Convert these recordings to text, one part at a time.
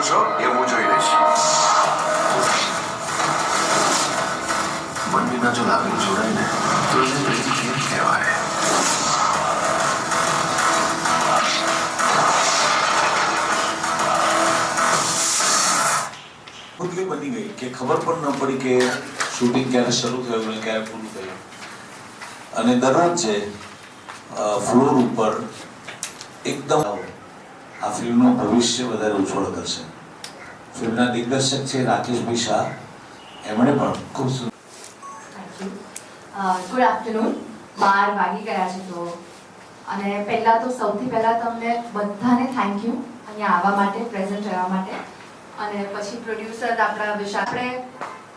છો એ હું જોઈ લઈશ. મન વિના જો લાગણી જોડાય ને તો એને પ્રીતિ કેમ કહેવાય? એટલી બની ગઈ કે ખબર પણ ન પડી કે શૂટિંગ ક્યારે શરૂ થયું અને ક્યારે પૂરું થયું. અને દરરોજ છે ફ્લોર ઉપર એકદમ આ ફિલ્મનું ભવિષ્ય વધારે ઉજ્જવળ કરશે. ફિલ્મના દિગ્દર્શક છે રાકેશભાઈ શાહ. એમણે પણ ખૂબ સુંદર. Good afternoon. 12 વાગી ગયા છે તો અને પહેલાં તો સૌથી પહેલાં તમને બધાને થેન્ક યુ અહીંયા આવવા માટે, પ્રેઝન્ટ રહેવા માટે. અને પછી પ્રોડ્યુસર આપણા વિશે આપણે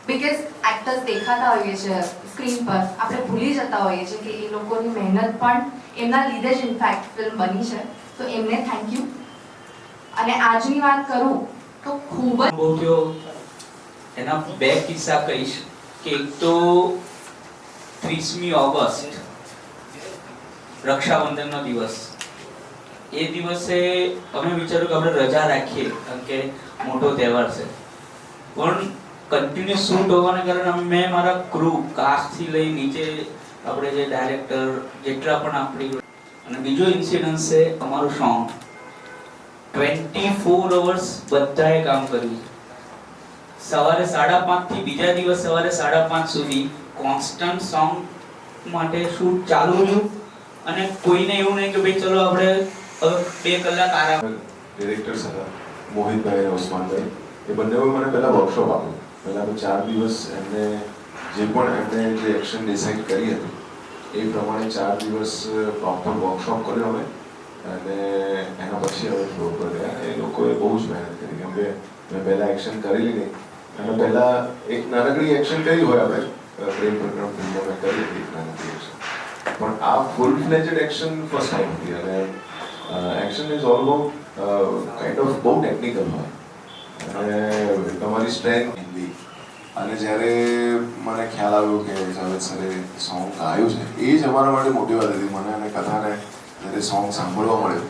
બિગેસ્ટ એક્ટર્સ દેખાતા હોઈએ છીએ સ્ક્રીન પર, આપણે ભૂલી જતા હોઈએ છીએ કે એ લોકોની મહેનત પણ એમના લીધે જ ઇનફેક્ટ ફિલ્મ બની છે. તો એમને થેન્ક યુ. અને આજની વાત કરું તો ખૂબ જ બહુ થયો. એના બે કિસ્સા કહીશ કે એક તો 30મી ઓગસ્ટ રક્ષાબંધનનો દિવસ. એ દિવસે અમે વિચાર્યું કે આપણે રજા રાખીએ કારણ કે મોટો તહેવાર છે, પણ કન્ટિન્યુ શૂટ હોવાને કારણે મેં મારા ક્રૂ કાસ્ટથી લઈ નીચે આપણે જે ડાયરેક્ટર જેટલા પણ આપણી. અને બીજો ઇન્સિડન્સ છે અમારું સોંગ. 24 અવર્સ બધાએ કામ કર્યું. સવારે 5:30 થી બીજા દિવસ સવારે 5:30 સુધી કોન્સ્ટન્ટ સોંગ માટે શૂટ ચાલુ રહ્યું. અને કોઈને એવું નહીં કે ભાઈ ચલો આપણે 2 કલાક આરામ. ડિરેક્ટર્સ હતા મોહિતભાઈ અને ઉસ્માનભાઈ. એ બંનેએ મને પહેલાં વર્કશોપ આપ્યો. પહેલાં તો 4 દિવસ એમને જે એક્શન ડિસાઇડ કરી હતી એ પ્રમાણે 4 દિવસ પ્રોપર વર્કશોપ કર્યો અમે. અને એના પછી હવે ફ્લો પર ગયા. એ લોકોએ બહુ જ મહેનત કરી કેમ કે મેં પહેલાં એક્શન કરેલી નહીં. અને પહેલાં એક નાનકડી એક્શન કરી હોય આપણે પ્રેમ પ્રકરણ ફિલ્મમાં મેં કરી હતી એક નાનકડી એક્શન, પણ આ ફૂલ ફ્લેજડ એક્શન ફર્સ્ટ ટાઈમ હતી. અને action is all about kind of બહુ ટેકનિકલ હોય અને તમારી સ્ટ્રેન્થ હિન્દી. અને જ્યારે મને ખ્યાલ આવ્યો કે જાવેદ સરે સોંગ ગાયું છે એ જ અમારા માટે મોટી વાત હતી. મને અને કથાને જ્યારે સોંગ સાંભળવા મળ્યું,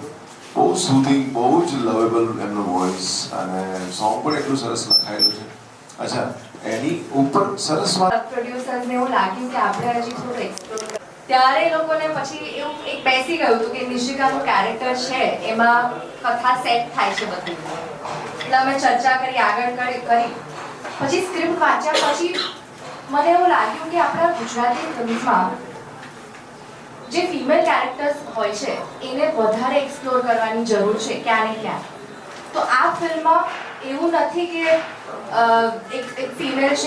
બહુ સુધિંગ, બહુ જ લવેબલ એમનો વોઇસ અને સોંગ પણ એટલું સરસ લખાયેલું છે. અચ્છા, એની ઉપર સરસ વાત પ્રોડ્યુસર્સને એવું લાગ્યું કે આપણે હજી થોડું એક્સપ્લોર. ત્યારે એ લોકોને પછી એવું એક બેસી ગયું હતું કે નિશિકાનું કેરેક્ટર છે એમાં કથા સેટ થાય છે બધું. એટલે અમે ચર્ચા કરી, આગળ કરી. પછી સ્ક્રિપ્ટ વાંચ્યા પછી મને એવું લાગ્યું કે આપણા ગુજરાતી ફિલ્મમાં જે ફિમેલ કેરેક્ટર્સ હોય છે એને વધારે એક્સપ્લોર કરવાની જરૂર છે ક્યાં ને ક્યાં. તો આ ફિલ્મમાં એવું નથી કે એક ફિમેલ